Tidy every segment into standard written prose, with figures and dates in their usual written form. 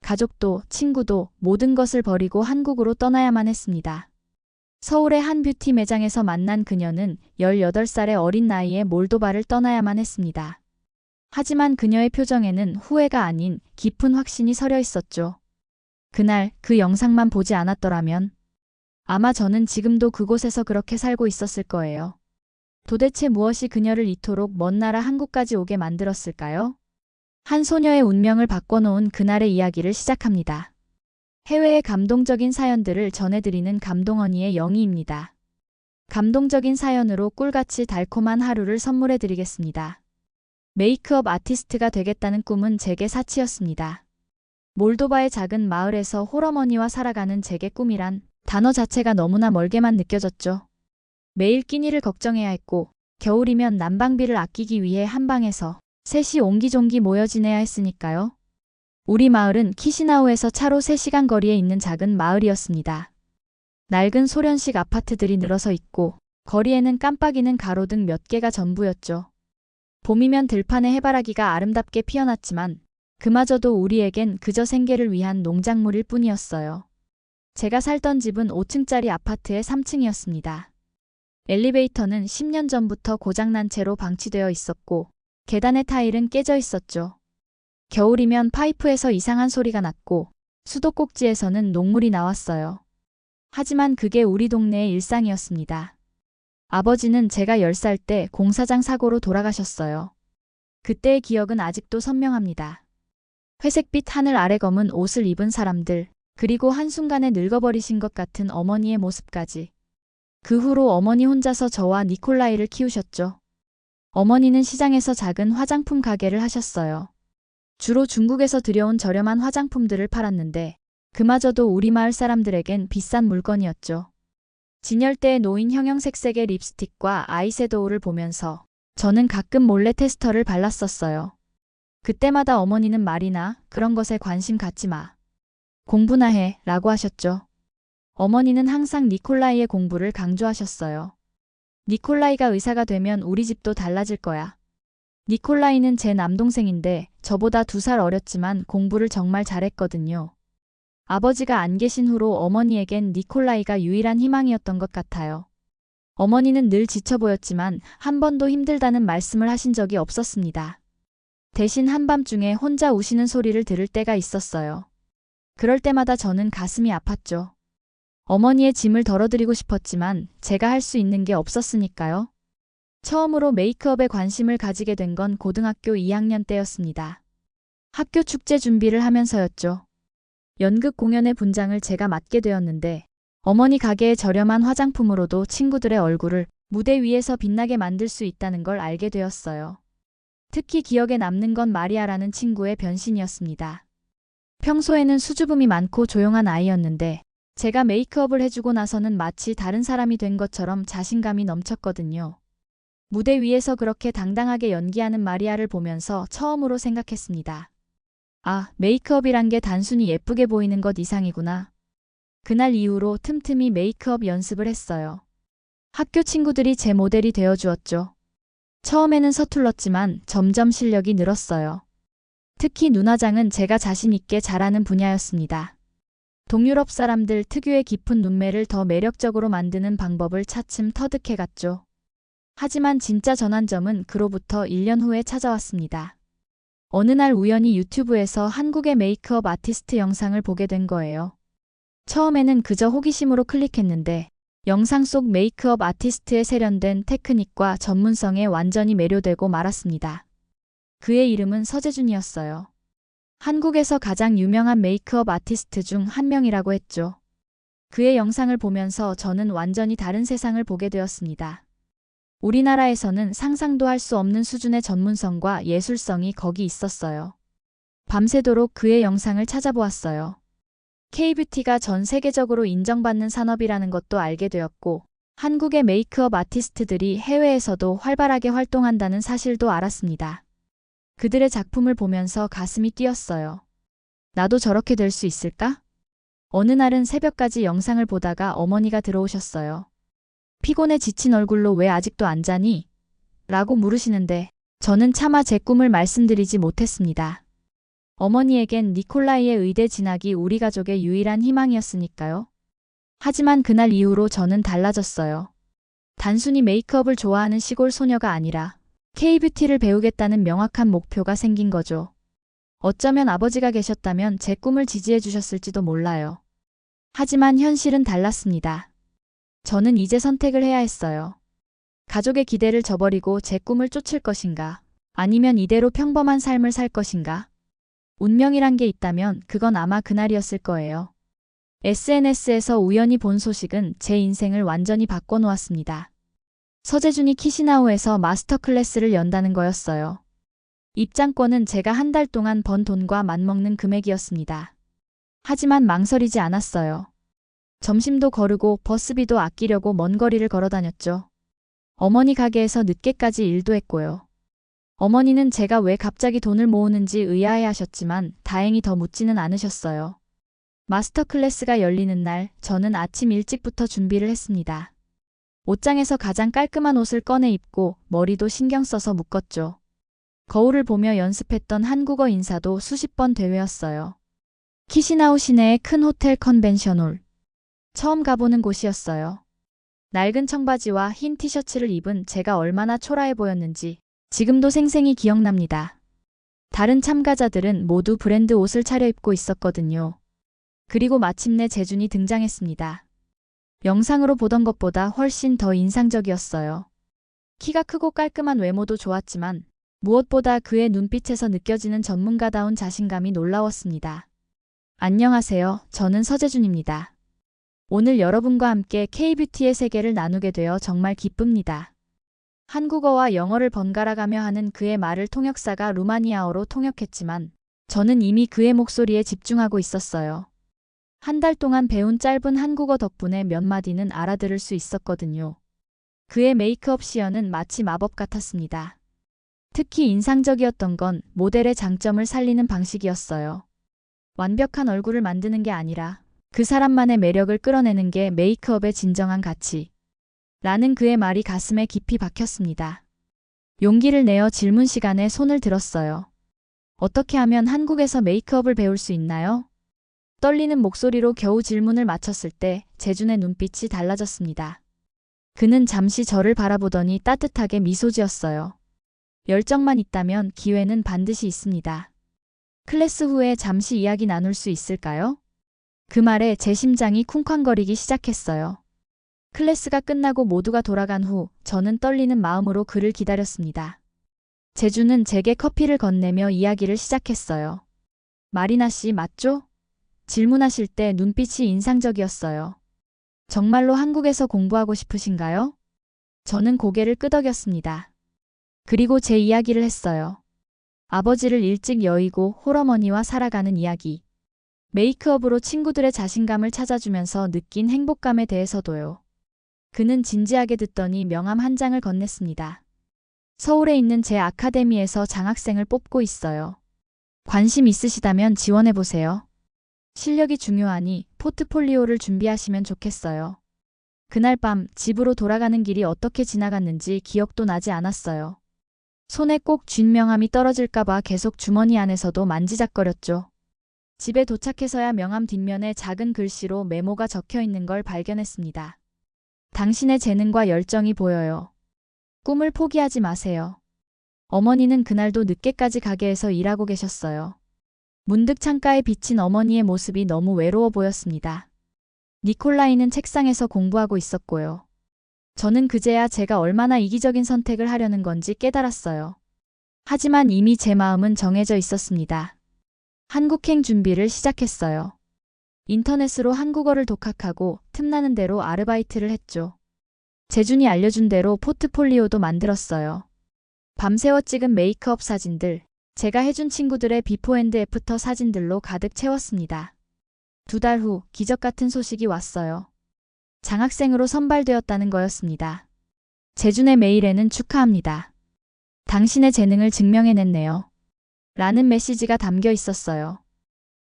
가족도 친구도 모든 것을 버리고 한국으로 떠나야만 했습니다. 서울의 한 뷰티 매장에서 만난 그녀는 18살의 어린 나이에 몰도바를 떠나야만 했습니다. 하지만 그녀의 표정에는 후회가 아닌 깊은 확신이 서려 있었죠. 그날 그 영상만 보지 않았더라면 아마 저는 지금도 그곳에서 그렇게 살고 있었을 거예요. 도대체 무엇이 그녀를 이토록 먼 나라 한국까지 오게 만들었을까요? 한 소녀의 운명을 바꿔놓은 그날의 이야기를 시작합니다. 해외의 감동적인 사연들을 전해드리는 감동언니의 영희입니다. 감동적인 사연으로 꿀같이 달콤한 하루를 선물해드리겠습니다. 메이크업 아티스트가 되겠다는 꿈은 제게 사치였습니다. 몰도바의 작은 마을에서 홀어머니와 살아가는 제게 꿈이란 단어 자체가 너무나 멀게만 느껴졌죠. 매일 끼니를 걱정해야 했고 겨울이면 난방비를 아끼기 위해 한방에서 셋이 옹기종기 모여 지내야 했으니까요. 우리 마을은 키시나우에서 차로 3시간 거리에 있는 작은 마을이었습니다. 낡은 소련식 아파트들이 늘어서 있고 거리에는 깜빡이는 가로등 몇 개가 전부였죠. 봄이면 들판에 해바라기가 아름답게 피어났지만 그마저도 우리에겐 그저 생계를 위한 농작물일 뿐이었어요. 제가 살던 집은 5층짜리 아파트의 3층이었습니다. 엘리베이터는 10년 전부터 고장난 채로 방치되어 있었고 계단의 타일은 깨져 있었죠. 겨울이면 파이프에서 이상한 소리가 났고 수도꼭지에서는 녹물이 나왔어요. 하지만 그게 우리 동네의 일상이었습니다. 아버지는 제가 10살 때 공사장 사고로 돌아가셨어요. 그때의 기억은 아직도 선명합니다. 회색빛 하늘 아래 검은 옷을 입은 사람들, 그리고 한순간에 늙어버리신 것 같은 어머니의 모습까지. 그 후로 어머니 혼자서 저와 니콜라이를 키우셨죠. 어머니는 시장에서 작은 화장품 가게를 하셨어요. 주로 중국에서 들여온 저렴한 화장품들을 팔았는데 그마저도 우리 마을 사람들에겐 비싼 물건이었죠. 진열대에 놓인 형형색색의 립스틱과 아이섀도우를 보면서 저는 가끔 몰래 테스터를 발랐었어요. 그때마다 어머니는 말이나 그런 것에 관심 갖지 마. 공부나 해 라고 하셨죠. 어머니는 항상 니콜라이의 공부를 강조하셨어요. 니콜라이가 의사가 되면 우리 집도 달라질 거야. 니콜라이는 제 남동생인데 저보다 2살 어렸지만 공부를 정말 잘했거든요. 아버지가 안 계신 후로 어머니에겐 니콜라이가 유일한 희망이었던 것 같아요. 어머니는 늘 지쳐 보였지만 한 번도 힘들다는 말씀을 하신 적이 없었습니다. 대신 한밤중에 혼자 우시는 소리를 들을 때가 있었어요. 그럴 때마다 저는 가슴이 아팠죠. 어머니의 짐을 덜어드리고 싶었지만 제가 할 수 있는 게 없었으니까요. 처음으로 메이크업에 관심을 가지게 된 건 고등학교 2학년 때였습니다. 학교 축제 준비를 하면서였죠. 연극 공연의 분장을 제가 맡게 되었는데 어머니 가게의 저렴한 화장품으로도 친구들의 얼굴을 무대 위에서 빛나게 만들 수 있다는 걸 알게 되었어요. 특히 기억에 남는 건 마리아라는 친구의 변신이었습니다. 평소에는 수줍음이 많고 조용한 아이였는데 제가 메이크업을 해주고 나서는 마치 다른 사람이 된 것처럼 자신감이 넘쳤거든요. 무대 위에서 그렇게 당당하게 연기하는 마리아를 보면서 처음으로 생각했습니다. 아, 메이크업이란 게 단순히 예쁘게 보이는 것 이상이구나. 그날 이후로 틈틈이 메이크업 연습을 했어요. 학교 친구들이 제 모델이 되어주었죠. 처음에는 서툴렀지만 점점 실력이 늘었어요. 특히 눈화장은 제가 자신 있게 잘하는 분야였습니다. 동유럽 사람들 특유의 깊은 눈매를 더 매력적으로 만드는 방법을 차츰 터득해갔죠. 하지만 진짜 전환점은 그로부터 1년 후에 찾아왔습니다. 어느 날 우연히 유튜브에서 한국의 메이크업 아티스트 영상을 보게 된 거예요. 처음에는 그저 호기심으로 클릭했는데 영상 속 메이크업 아티스트의 세련된 테크닉과 전문성에 완전히 매료되고 말았습니다. 그의 이름은 서재준이었어요. 한국에서 가장 유명한 메이크업 아티스트 중 한 명이라고 했죠. 그의 영상을 보면서 저는 완전히 다른 세상을 보게 되었습니다. 우리나라에서는 상상도 할 수 없는 수준의 전문성과 예술성이 거기 있었어요. 밤새도록 그의 영상을 찾아보았어요. K-뷰티가 전 세계적으로 인정받는 산업이라는 것도 알게 되었고 한국의 메이크업 아티스트들이 해외에서도 활발하게 활동한다는 사실도 알았습니다. 그들의 작품을 보면서 가슴이 뛰었어요. 나도 저렇게 될 수 있을까? 어느 날은 새벽까지 영상을 보다가 어머니가 들어오셨어요. 피곤해 지친 얼굴로 왜 아직도 안 자니? 라고 물으시는데 저는 차마 제 꿈을 말씀드리지 못했습니다. 어머니에겐 니콜라이의 의대 진학이 우리 가족의 유일한 희망이었으니까요. 하지만 그날 이후로 저는 달라졌어요. 단순히 메이크업을 좋아하는 시골 소녀가 아니라 K-뷰티를 배우겠다는 명확한 목표가 생긴 거죠. 어쩌면 아버지가 계셨다면 제 꿈을 지지해 주셨을지도 몰라요. 하지만 현실은 달랐습니다. 저는 이제 선택을 해야 했어요. 가족의 기대를 저버리고 제 꿈을 쫓을 것인가? 아니면 이대로 평범한 삶을 살 것인가? 운명이란 게 있다면 그건 아마 그날이었을 거예요. SNS에서 우연히 본 소식은 제 인생을 완전히 바꿔놓았습니다. 서재준이 키시나우에서 마스터 클래스를 연다는 거였어요. 입장권은 제가 한 달 동안 번 돈과 맞먹는 금액이었습니다. 하지만 망설이지 않았어요. 점심도 거르고 버스비도 아끼려고 먼 거리를 걸어 다녔죠. 어머니 가게에서 늦게까지 일도 했고요. 어머니는 제가 왜 갑자기 돈을 모으는지 의아해하셨지만 다행히 더 묻지는 않으셨어요. 마스터 클래스가 열리는 날 저는 아침 일찍부터 준비를 했습니다. 옷장에서 가장 깔끔한 옷을 꺼내 입고 머리도 신경 써서 묶었죠. 거울을 보며 연습했던 한국어 인사도 수십 번 되외웠어요. 키시나우 시내의 큰 호텔 컨벤션홀. 처음 가보는 곳이었어요. 낡은 청바지와 흰 티셔츠를 입은 제가 얼마나 초라해 보였는지 지금도 생생히 기억납니다. 다른 참가자들은 모두 브랜드 옷을 차려입고 있었거든요. 그리고 마침내 재준이 등장했습니다. 영상으로 보던 것보다 훨씬 더 인상적이었어요. 키가 크고 깔끔한 외모도 좋았지만 무엇보다 그의 눈빛에서 느껴지는 전문가다운 자신감이 놀라웠습니다. 안녕하세요. 저는 서재준입니다. 오늘 여러분과 함께 K-뷰티의 세계를 나누게 되어 정말 기쁩니다. 한국어와 영어를 번갈아가며 하는 그의 말을 통역사가 루마니아어로 통역했지만 저는 이미 그의 목소리에 집중하고 있었어요. 한 달 동안 배운 짧은 한국어 덕분에 몇 마디는 알아들을 수 있었거든요. 그의 메이크업 시연은 마치 마법 같았습니다. 특히 인상적이었던 건 모델의 장점을 살리는 방식이었어요. 완벽한 얼굴을 만드는 게 아니라 그 사람만의 매력을 끌어내는 게 메이크업의 진정한 가치. 라는 그의 말이 가슴에 깊이 박혔습니다. 용기를 내어 질문 시간에 손을 들었어요. 어떻게 하면 한국에서 메이크업을 배울 수 있나요? 떨리는 목소리로 겨우 질문을 마쳤을 때 재준의 눈빛이 달라졌습니다. 그는 잠시 저를 바라보더니 따뜻하게 미소 지었어요. 열정만 있다면 기회는 반드시 있습니다. 클래스 후에 잠시 이야기 나눌 수 있을까요? 그 말에 제 심장이 쿵쾅거리기 시작했어요. 클래스가 끝나고 모두가 돌아간 후 저는 떨리는 마음으로 그를 기다렸습니다. 재준은 제게 커피를 건네며 이야기를 시작했어요. 마리나 씨 맞죠? 질문하실 때 눈빛이 인상적이었어요. 정말로 한국에서 공부하고 싶으신가요? 저는 고개를 끄덕였습니다. 그리고 제 이야기를 했어요. 아버지를 일찍 여의고 홀어머니와 살아가는 이야기. 메이크업으로 친구들의 자신감을 찾아주면서 느낀 행복감에 대해서도요. 그는 진지하게 듣더니 명함 한 장을 건넸습니다. 서울에 있는 제 아카데미에서 장학생을 뽑고 있어요. 관심 있으시다면 지원해보세요. 실력이 중요하니 포트폴리오를 준비하시면 좋겠어요. 그날 밤 집으로 돌아가는 길이 어떻게 지나갔는지 기억도 나지 않았어요. 손에 꼭 쥔 명함이 떨어질까봐 계속 주머니 안에서도 만지작거렸죠. 집에 도착해서야 명함 뒷면에 작은 글씨로 메모가 적혀 있는 걸 발견했습니다. 당신의 재능과 열정이 보여요. 꿈을 포기하지 마세요. 어머니는 그날도 늦게까지 가게에서 일하고 계셨어요. 문득 창가에 비친 어머니의 모습이 너무 외로워 보였습니다. 니콜라이는 책상에서 공부하고 있었고요. 저는 그제야 제가 얼마나 이기적인 선택을 하려는 건지 깨달았어요. 하지만 이미 제 마음은 정해져 있었습니다. 한국행 준비를 시작했어요. 인터넷으로 한국어를 독학하고 틈나는 대로 아르바이트를 했죠. 재준이 알려준 대로 포트폴리오도 만들었어요. 밤새워 찍은 메이크업 사진들, 제가 해준 친구들의 비포 앤드 애프터 사진들로 가득 채웠습니다. 2달 후 기적 같은 소식이 왔어요. 장학생으로 선발되었다는 거였습니다. 재준의 메일에는 축하합니다. 당신의 재능을 증명해냈네요. 라는 메시지가 담겨 있었어요.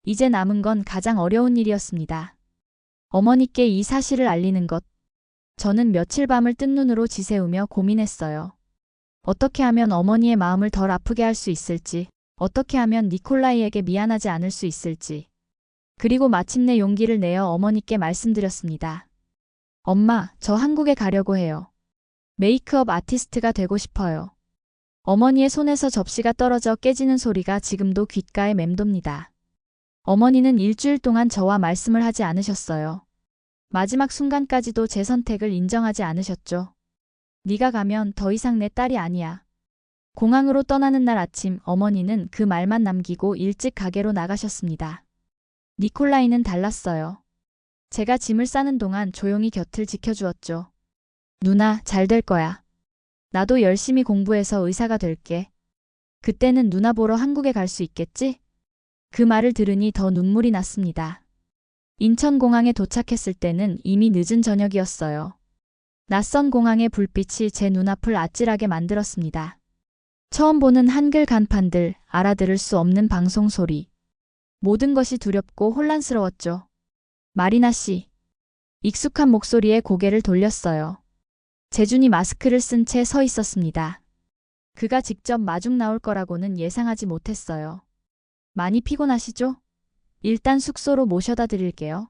이제 남은 건 가장 어려운 일이었습니다. 어머니께 이 사실을 알리는 것. 저는 며칠 밤을 뜬 눈으로 지새우며 고민했어요. 어떻게 하면 어머니의 마음을 덜 아프게 할 수 있을지, 어떻게 하면 니콜라이에게 미안하지 않을 수 있을지. 그리고 마침내 용기를 내어 어머니께 말씀드렸습니다. 엄마, 저 한국에 가려고 해요. 메이크업 아티스트가 되고 싶어요. 어머니의 손에서 접시가 떨어져 깨지는 소리가 지금도 귓가에 맴돕니다. 어머니는 일주일 동안 저와 말씀을 하지 않으셨어요. 마지막 순간까지도 제 선택을 인정하지 않으셨죠. 네가 가면 더 이상 내 딸이 아니야. 공항으로 떠나는 날 아침 어머니는 그 말만 남기고 일찍 가게로 나가셨습니다. 니콜라이는 달랐어요. 제가 짐을 싸는 동안 조용히 곁을 지켜주었죠. 누나, 잘 될 거야. 나도 열심히 공부해서 의사가 될게. 그때는 누나 보러 한국에 갈 수 있겠지? 그 말을 들으니 더 눈물이 났습니다. 인천공항에 도착했을 때는 이미 늦은 저녁이었어요. 낯선 공항의 불빛이 제 눈앞을 아찔하게 만들었습니다. 처음 보는 한글 간판들, 알아들을 수 없는 방송 소리. 모든 것이 두렵고 혼란스러웠죠. 마리나 씨. 익숙한 목소리에 고개를 돌렸어요. 재준이 마스크를 쓴 채 서 있었습니다. 그가 직접 마중 나올 거라고는 예상하지 못했어요. 많이 피곤하시죠? 일단 숙소로 모셔다 드릴게요.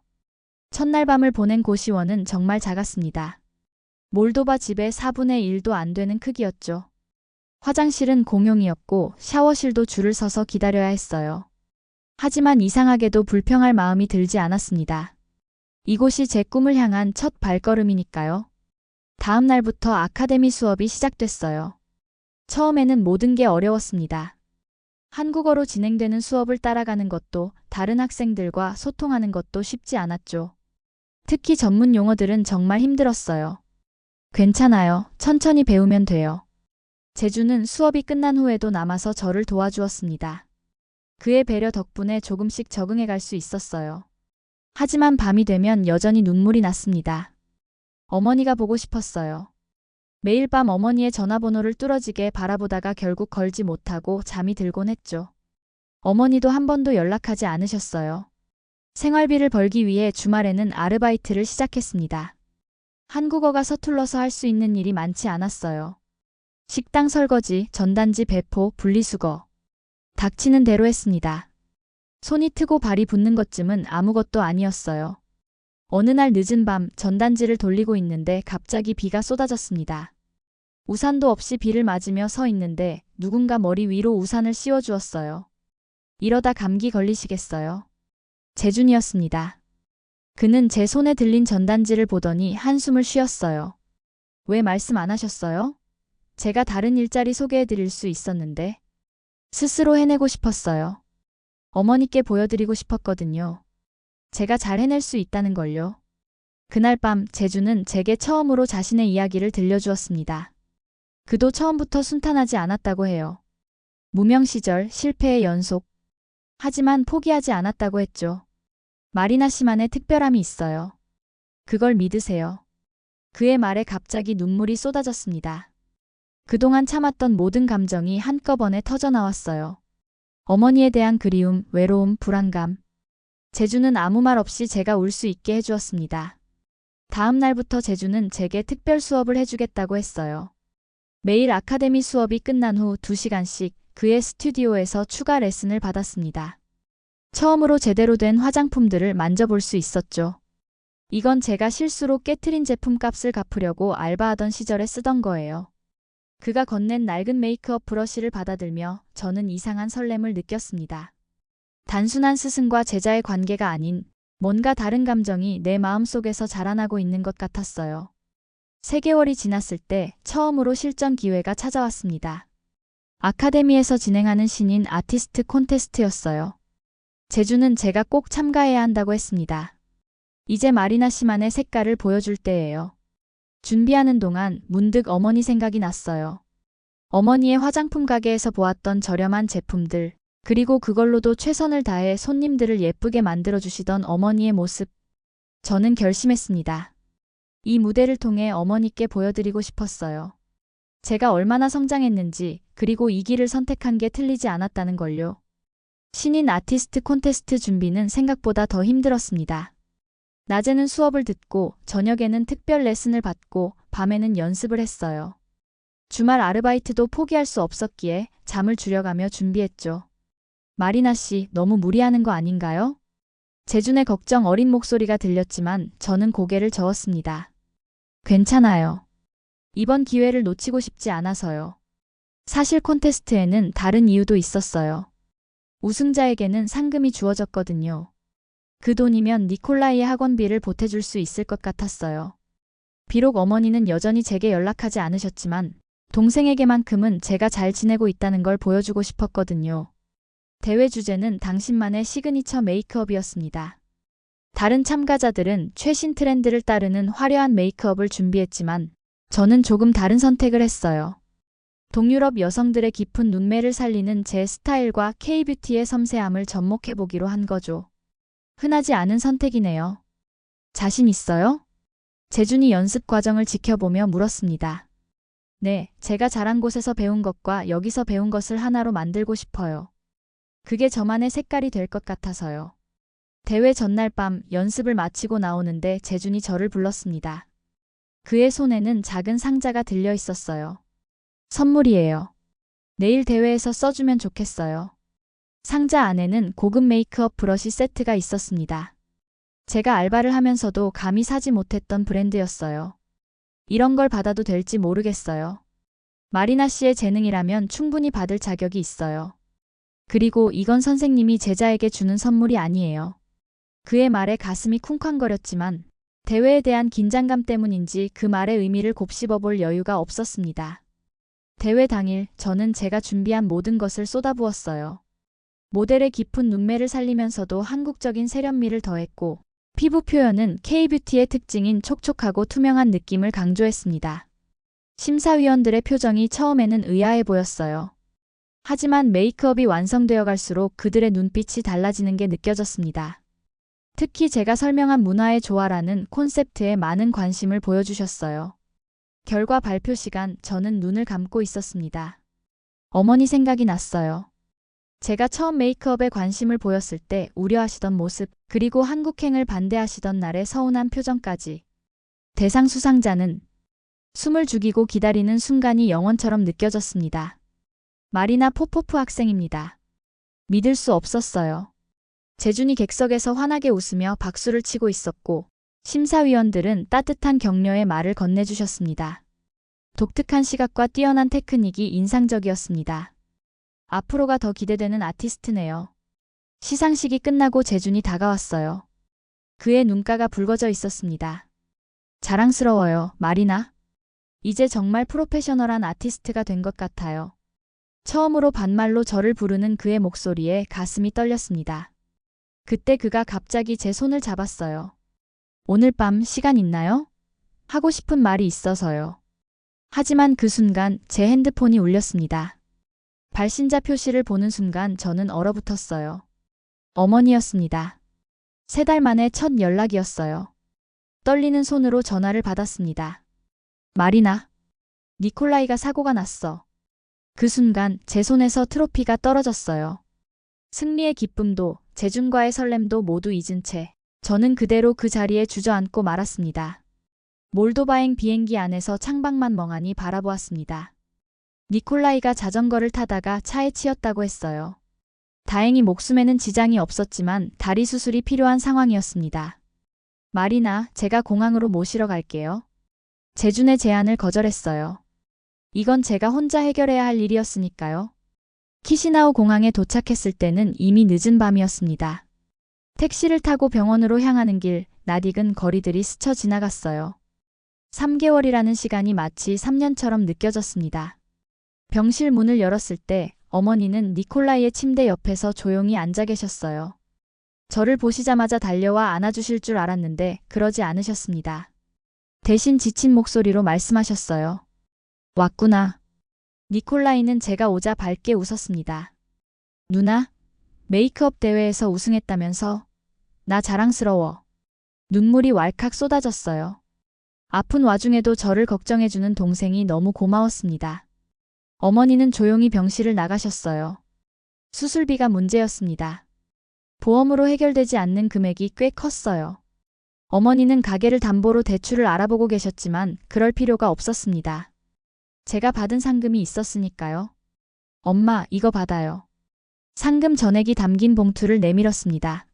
첫날 밤을 보낸 고시원은 정말 작았습니다. 몰도바 집의 4분의 1도 안 되는 크기였죠. 화장실은 공용이었고 샤워실도 줄을 서서 기다려야 했어요. 하지만 이상하게도 불평할 마음이 들지 않았습니다. 이곳이 제 꿈을 향한 첫 발걸음이니까요. 다음 날부터 아카데미 수업이 시작됐어요. 처음에는 모든 게 어려웠습니다. 한국어로 진행되는 수업을 따라가는 것도 다른 학생들과 소통하는 것도 쉽지 않았죠. 특히 전문 용어들은 정말 힘들었어요. 괜찮아요. 천천히 배우면 돼요. 재주는 수업이 끝난 후에도 남아서 저를 도와주었습니다. 그의 배려 덕분에 조금씩 적응해 갈 수 있었어요. 하지만 밤이 되면 여전히 눈물이 났습니다. 어머니가 보고 싶었어요. 매일 밤 어머니의 전화번호를 뚫어지게 바라보다가 결국 걸지 못하고 잠이 들곤 했죠. 어머니도 한 번도 연락하지 않으셨어요. 생활비를 벌기 위해 주말에는 아르바이트를 시작했습니다. 한국어가 서툴러서 할 수 있는 일이 많지 않았어요. 식당 설거지, 전단지 배포, 분리수거. 닥치는 대로 했습니다. 손이 트고 발이 붓는 것쯤은 아무것도 아니었어요. 어느 날 늦은 밤 전단지를 돌리고 있는데 갑자기 비가 쏟아졌습니다. 우산도 없이 비를 맞으며 서 있는데 누군가 머리 위로 우산을 씌워주었어요. 이러다 감기 걸리시겠어요? 재준이었습니다. 그는 제 손에 들린 전단지를 보더니 한숨을 쉬었어요. 왜 말씀 안 하셨어요? 제가 다른 일자리 소개해 드릴 수 있었는데. 스스로 해내고 싶었어요. 어머니께 보여드리고 싶었거든요. 제가 잘 해낼 수 있다는 걸요. 그날 밤 재준은 제게 처음으로 자신의 이야기를 들려주었습니다. 그도 처음부터 순탄하지 않았다고 해요. 무명 시절 실패의 연속. 하지만 포기하지 않았다고 했죠. 마리나 씨만의 특별함이 있어요. 그걸 믿으세요. 그의 말에 갑자기 눈물이 쏟아졌습니다. 그동안 참았던 모든 감정이 한꺼번에 터져나왔어요. 어머니에 대한 그리움, 외로움, 불안감. 재주는 아무 말 없이 제가 울 수 있게 해주었습니다. 다음 날부터 재주는 제게 특별 수업을 해주겠다고 했어요. 매일 아카데미 수업이 끝난 후 2시간씩 그의 스튜디오에서 추가 레슨을 받았습니다. 처음으로 제대로 된 화장품들을 만져볼 수 있었죠. 이건 제가 실수로 깨트린 제품 값을 갚으려고 알바하던 시절에 쓰던 거예요. 그가 건넨 낡은 메이크업 브러쉬를 받아들며 저는 이상한 설렘을 느꼈습니다. 단순한 스승과 제자의 관계가 아닌 뭔가 다른 감정이 내 마음속에서 자라나고 있는 것 같았어요. 3개월이 지났을 때 처음으로 실전 기회가 찾아왔습니다. 아카데미에서 진행하는 신인 아티스트 콘테스트였어요. 재주는 제가 꼭 참가해야 한다고 했습니다. 이제 마리나 씨만의 색깔을 보여줄 때예요. 준비하는 동안 문득 어머니 생각이 났어요. 어머니의 화장품 가게에서 보았던 저렴한 제품들, 그리고 그걸로도 최선을 다해 손님들을 예쁘게 만들어주시던 어머니의 모습. 저는 결심했습니다. 이 무대를 통해 어머니께 보여드리고 싶었어요. 제가 얼마나 성장했는지, 그리고 이 길을 선택한 게 틀리지 않았다는 걸요. 신인 아티스트 콘테스트 준비는 생각보다 더 힘들었습니다. 낮에는 수업을 듣고 저녁에는 특별 레슨을 받고 밤에는 연습을 했어요. 주말 아르바이트도 포기할 수 없었기에 잠을 줄여가며 준비했죠. 마리나 씨, 너무 무리하는 거 아닌가요? 재준의 걱정 어린 목소리가 들렸지만 저는 고개를 저었습니다. 괜찮아요. 이번 기회를 놓치고 싶지 않아서요. 사실 콘테스트에는 다른 이유도 있었어요. 우승자에게는 상금이 주어졌거든요. 그 돈이면 니콜라이의 학원비를 보태줄 수 있을 것 같았어요. 비록 어머니는 여전히 제게 연락하지 않으셨지만 동생에게만큼은 제가 잘 지내고 있다는 걸 보여주고 싶었거든요. 대회 주제는 당신만의 시그니처 메이크업이었습니다. 다른 참가자들은 최신 트렌드를 따르는 화려한 메이크업을 준비했지만 저는 조금 다른 선택을 했어요. 동유럽 여성들의 깊은 눈매를 살리는 제 스타일과 K-뷰티의 섬세함을 접목해보기로 한 거죠. 흔하지 않은 선택이네요. 자신 있어요? 재준이 연습 과정을 지켜보며 물었습니다. 네, 제가 자란 곳에서 배운 것과 여기서 배운 것을 하나로 만들고 싶어요. 그게 저만의 색깔이 될 것 같아서요. 대회 전날 밤 연습을 마치고 나오는데 재준이 저를 불렀습니다. 그의 손에는 작은 상자가 들려 있었어요. 선물이에요. 내일 대회에서 써주면 좋겠어요. 상자 안에는 고급 메이크업 브러쉬 세트가 있었습니다. 제가 알바를 하면서도 감히 사지 못했던 브랜드였어요. 이런 걸 받아도 될지 모르겠어요. 마리나 씨의 재능이라면 충분히 받을 자격이 있어요. 그리고 이건 선생님이 제자에게 주는 선물이 아니에요. 그의 말에 가슴이 쿵쾅거렸지만 대회에 대한 긴장감 때문인지 그 말의 의미를 곱씹어볼 여유가 없었습니다. 대회 당일 저는 제가 준비한 모든 것을 쏟아부었어요. 모델의 깊은 눈매를 살리면서도 한국적인 세련미를 더했고 피부 표현은 K-뷰티의 특징인 촉촉하고 투명한 느낌을 강조했습니다. 심사위원들의 표정이 처음에는 의아해 보였어요. 하지만 메이크업이 완성되어 갈수록 그들의 눈빛이 달라지는 게 느껴졌습니다. 특히 제가 설명한 문화의 조화라는 콘셉트에 많은 관심을 보여주셨어요. 결과 발표 시간 저는 눈을 감고 있었습니다. 어머니 생각이 났어요. 제가 처음 메이크업에 관심을 보였을 때 우려하시던 모습, 그리고 한국행을 반대하시던 날의 서운한 표정까지. 대상 수상자는 숨을 죽이고 기다리는 순간이 영원처럼 느껴졌습니다. 마리나 포포프 학생입니다. 믿을 수 없었어요. 재준이 객석에서 환하게 웃으며 박수를 치고 있었고 심사위원들은 따뜻한 격려의 말을 건네주셨습니다. 독특한 시각과 뛰어난 테크닉이 인상적이었습니다. 앞으로가 더 기대되는 아티스트네요. 시상식이 끝나고 재준이 다가왔어요. 그의 눈가가 붉어져 있었습니다. 자랑스러워요, 마리나. 이제 정말 프로페셔널한 아티스트가 된 것 같아요. 처음으로 반말로 저를 부르는 그의 목소리에 가슴이 떨렸습니다. 그때 그가 갑자기 제 손을 잡았어요. 오늘 밤 시간 있나요? 하고 싶은 말이 있어서요. 하지만 그 순간 제 핸드폰이 울렸습니다. 발신자 표시를 보는 순간 저는 얼어붙었어요. 어머니였습니다. 3달 만에 첫 연락이었어요. 떨리는 손으로 전화를 받았습니다. 마리나, 니콜라이가 사고가 났어. 그 순간 제 손에서 트로피가 떨어졌어요. 승리의 기쁨도 재준과의 설렘도 모두 잊은 채 저는 그대로 그 자리에 주저앉고 말았습니다. 몰도바행 비행기 안에서 창밖만 멍하니 바라보았습니다. 니콜라이가 자전거를 타다가 차에 치였다고 했어요. 다행히 목숨에는 지장이 없었지만 다리 수술이 필요한 상황이었습니다. 마리나, 제가 공항으로 모시러 갈게요. 재준의 제안을 거절했어요. 이건 제가 혼자 해결해야 할 일이었으니까요. 키시나우 공항에 도착했을 때는 이미 늦은 밤이었습니다. 택시를 타고 병원으로 향하는 길, 낯익은 거리들이 스쳐 지나갔어요. 3개월이라는 시간이 마치 3년처럼 느껴졌습니다. 병실 문을 열었을 때 어머니는 니콜라이의 침대 옆에서 조용히 앉아 계셨어요. 저를 보시자마자 달려와 안아주실 줄 알았는데 그러지 않으셨습니다. 대신 지친 목소리로 말씀하셨어요. 왔구나. 니콜라이는 제가 오자 밝게 웃었습니다. 누나, 메이크업 대회에서 우승했다면서? 나 자랑스러워. 눈물이 왈칵 쏟아졌어요. 아픈 와중에도 저를 걱정해주는 동생이 너무 고마웠습니다. 어머니는 조용히 병실을 나가셨어요. 수술비가 문제였습니다. 보험으로 해결되지 않는 금액이 꽤 컸어요. 어머니는 가게를 담보로 대출을 알아보고 계셨지만 그럴 필요가 없었습니다. 제가 받은 상금이 있었으니까요. 엄마, 이거 받아요. 상금 전액이 담긴 봉투를 내밀었습니다.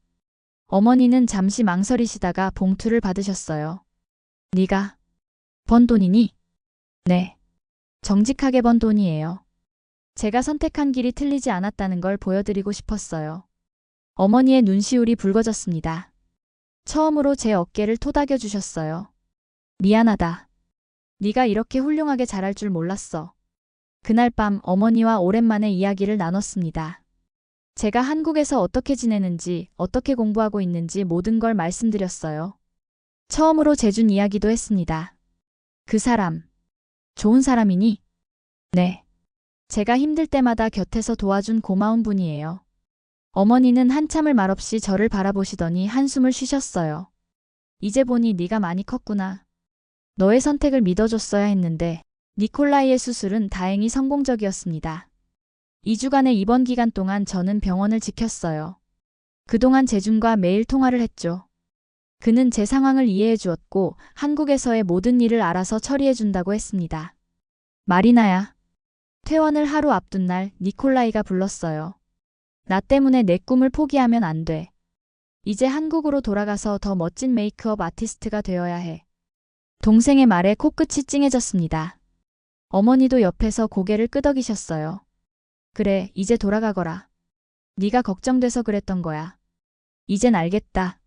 어머니는 잠시 망설이시다가 봉투를 받으셨어요. 네가 번 돈이니? 네. 정직하게 번 돈이에요. 제가 선택한 길이 틀리지 않았다는 걸 보여드리고 싶었어요. 어머니의 눈시울이 붉어졌습니다. 처음으로 제 어깨를 토닥여 주셨어요. 미안하다. 네가 이렇게 훌륭하게 자랄 줄 몰랐어. 그날 밤 어머니와 오랜만에 이야기를 나눴습니다. 제가 한국에서 어떻게 지내는지, 어떻게 공부하고 있는지 모든 걸 말씀드렸어요. 처음으로 재준 이야기도 했습니다. 그 사람, 좋은 사람이니? 네. 제가 힘들 때마다 곁에서 도와준 고마운 분이에요. 어머니는 한참을 말없이 저를 바라보시더니 한숨을 쉬셨어요. 이제 보니 네가 많이 컸구나. 너의 선택을 믿어줬어야 했는데 니콜라이의 수술은 다행히 성공적이었습니다. 2주간의 입원 기간 동안 저는 병원을 지켰어요. 그동안 재준과 매일 통화를 했죠. 그는 제 상황을 이해해 주었고 한국에서의 모든 일을 알아서 처리해 준다고 했습니다. 마리나야. 퇴원을 하루 앞둔 날 니콜라이가 불렀어요. 나 때문에 내 꿈을 포기하면 안 돼. 이제 한국으로 돌아가서 더 멋진 메이크업 아티스트가 되어야 해. 동생의 말에 코끝이 찡해졌습니다. 어머니도 옆에서 고개를 끄덕이셨어요. 그래, 이제 돌아가거라. 네가 걱정돼서 그랬던 거야. 이젠 알겠다.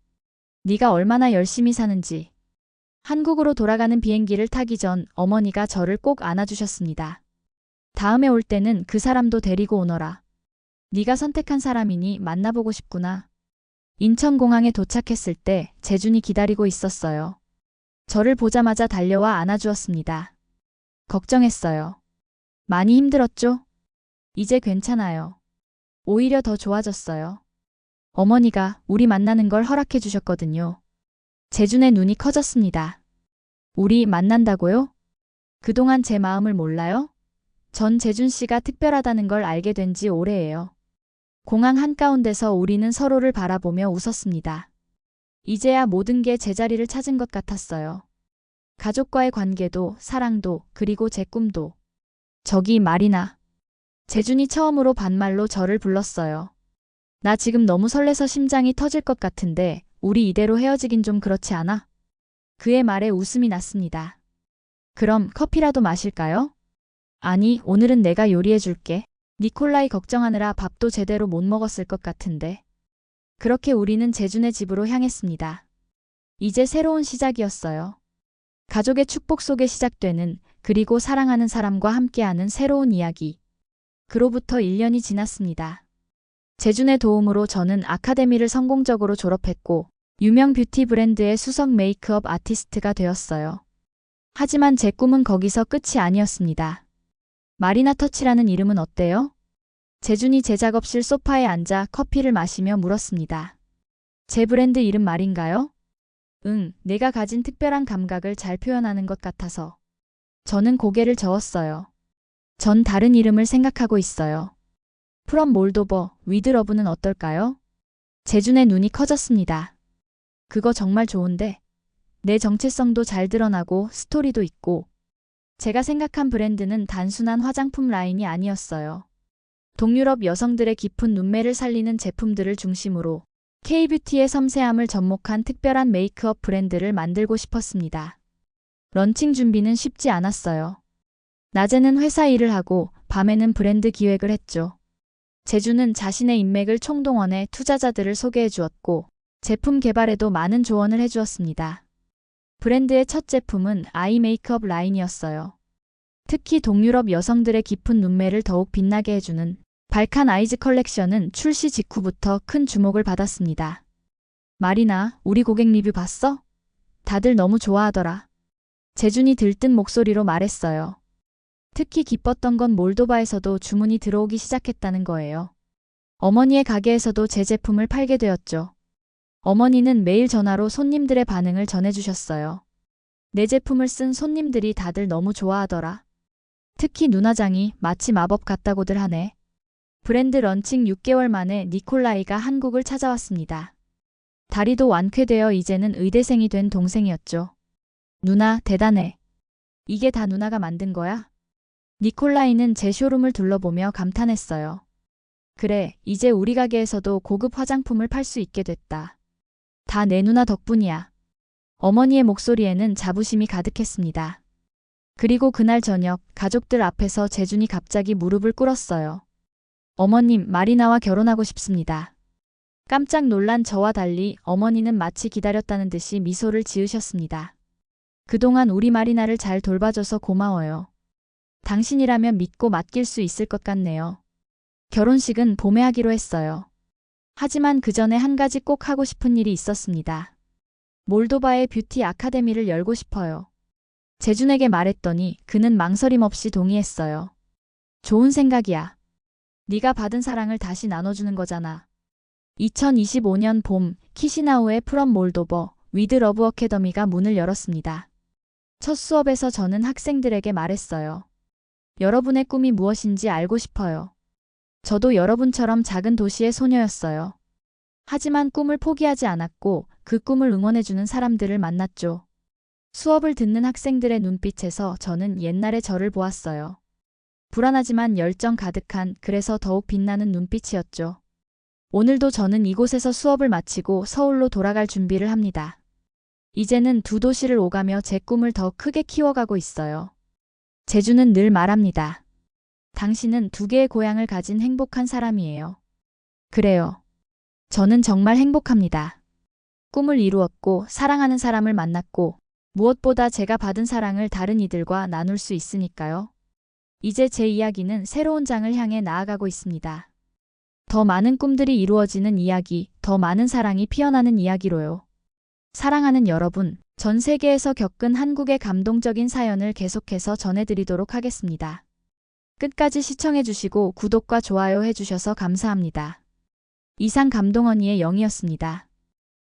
네가 얼마나 열심히 사는지. 한국으로 돌아가는 비행기를 타기 전 어머니가 저를 꼭 안아주셨습니다. 다음에 올 때는 그 사람도 데리고 오너라. 네가 선택한 사람이니 만나보고 싶구나. 인천공항에 도착했을 때 재준이 기다리고 있었어요. 저를 보자마자 달려와 안아주었습니다. 걱정했어요. 많이 힘들었죠? 이제 괜찮아요. 오히려 더 좋아졌어요. 어머니가 우리 만나는 걸 허락해 주셨거든요. 재준의 눈이 커졌습니다. 우리 만난다고요? 그동안 제 마음을 몰라요? 전 재준 씨가 특별하다는 걸 알게 된 지 오래예요. 공항 한가운데서 우리는 서로를 바라보며 웃었습니다. 이제야 모든 게 제자리를 찾은 것 같았어요. 가족과의 관계도, 사랑도, 그리고 제 꿈도. 저기 마리나. 재준이 처음으로 반말로 저를 불렀어요. 나 지금 너무 설레서 심장이 터질 것 같은데 우리 이대로 헤어지긴 좀 그렇지 않아? 그의 말에 웃음이 났습니다. 그럼 커피라도 마실까요? 아니, 오늘은 내가 요리해 줄게. 니콜라이 걱정하느라 밥도 제대로 못 먹었을 것 같은데. 그렇게 우리는 재준의 집으로 향했습니다. 이제 새로운 시작이었어요. 가족의 축복 속에 시작되는, 그리고 사랑하는 사람과 함께하는 새로운 이야기. 그로부터 1년이 지났습니다. 재준의 도움으로 저는 아카데미를 성공적으로 졸업했고 유명 뷰티 브랜드의 수석 메이크업 아티스트가 되었어요. 하지만 제 꿈은 거기서 끝이 아니었습니다. 마리나 터치라는 이름은 어때요? 재준이 제 작업실 소파에 앉아 커피를 마시며 물었습니다. 제 브랜드 이름 말인가요? 응, 내가 가진 특별한 감각을 잘 표현하는 것 같아서. 저는 고개를 저었어요. 전 다른 이름을 생각하고 있어요. 프롬 몰도버, 위드 러브는 어떨까요? 재준의 눈이 커졌습니다. 그거 정말 좋은데. 내 정체성도 잘 드러나고 스토리도 있고. 제가 생각한 브랜드는 단순한 화장품 라인이 아니었어요. 동유럽 여성들의 깊은 눈매를 살리는 제품들을 중심으로 K-뷰티의 섬세함을 접목한 특별한 메이크업 브랜드를 만들고 싶었습니다. 런칭 준비는 쉽지 않았어요. 낮에는 회사 일을 하고 밤에는 브랜드 기획을 했죠. 재준은 자신의 인맥을 총동원해 투자자들을 소개해 주었고 제품 개발에도 많은 조언을 해주었습니다. 브랜드의 첫 제품은 아이 메이크업 라인이었어요. 특히 동유럽 여성들의 깊은 눈매를 더욱 빛나게 해주는 발칸 아이즈 컬렉션은 출시 직후부터 큰 주목을 받았습니다. 마리나, 우리 고객 리뷰 봤어? 다들 너무 좋아하더라. 재준이 들뜬 목소리로 말했어요. 특히 기뻤던 건 몰도바에서도 주문이 들어오기 시작했다는 거예요. 어머니의 가게에서도 제 제품을 팔게 되었죠. 어머니는 매일 전화로 손님들의 반응을 전해주셨어요. 내 제품을 쓴 손님들이 다들 너무 좋아하더라. 특히 눈화장이 마치 마법 같다고들 하네. 브랜드 런칭 6개월 만에 니콜라이가 한국을 찾아왔습니다. 다리도 완쾌되어 이제는 의대생이 된 동생이었죠. 누나, 대단해. 이게 다 누나가 만든 거야? 니콜라이는 제 쇼룸을 둘러보며 감탄했어요. 그래, 이제 우리 가게에서도 고급 화장품을 팔 수 있게 됐다. 다 내 누나 덕분이야. 어머니의 목소리에는 자부심이 가득했습니다. 그리고 그날 저녁 가족들 앞에서 재준이 갑자기 무릎을 꿇었어요. 어머님, 마리나와 결혼하고 싶습니다. 깜짝 놀란 저와 달리 어머니는 마치 기다렸다는 듯이 미소를 지으셨습니다. 그동안 우리 마리나를 잘 돌봐줘서 고마워요. 당신이라면 믿고 맡길 수 있을 것 같네요. 결혼식은 봄에 하기로 했어요. 하지만 그 전에 한 가지 꼭 하고 싶은 일이 있었습니다. 몰도바의 뷰티 아카데미를 열고 싶어요. 재준에게 말했더니 그는 망설임 없이 동의했어요. 좋은 생각이야. 네가 받은 사랑을 다시 나눠주는 거잖아. 2025년 봄, 키시나우의 프롬 몰도버 위드 러브 어카데미가 문을 열었습니다. 첫 수업에서 저는 학생들에게 말했어요. 여러분의 꿈이 무엇인지 알고 싶어요. 저도 여러분처럼 작은 도시의 소녀였어요. 하지만 꿈을 포기하지 않았고 그 꿈을 응원해주는 사람들을 만났죠. 수업을 듣는 학생들의 눈빛에서 저는 옛날의 저를 보았어요. 불안하지만 열정 가득한, 그래서 더욱 빛나는 눈빛이었죠. 오늘도 저는 이곳에서 수업을 마치고 서울로 돌아갈 준비를 합니다. 이제는 두 도시를 오가며 제 꿈을 더 크게 키워가고 있어요. 재준은 늘 말합니다. 당신은 두 개의 고향을 가진 행복한 사람이에요. 그래요. 저는 정말 행복합니다. 꿈을 이루었고 사랑하는 사람을 만났고 무엇보다 제가 받은 사랑을 다른 이들과 나눌 수 있으니까요. 이제 제 이야기는 새로운 장을 향해 나아가고 있습니다. 더 많은 꿈들이 이루어지는 이야기, 더 많은 사랑이 피어나는 이야기로요. 사랑하는 여러분, 전 세계에서 겪은 한국의 감동적인 사연을 계속해서 전해드리도록 하겠습니다. 끝까지 시청해주시고 구독과 좋아요 해주셔서 감사합니다. 이상 감동언니의 영이었습니다.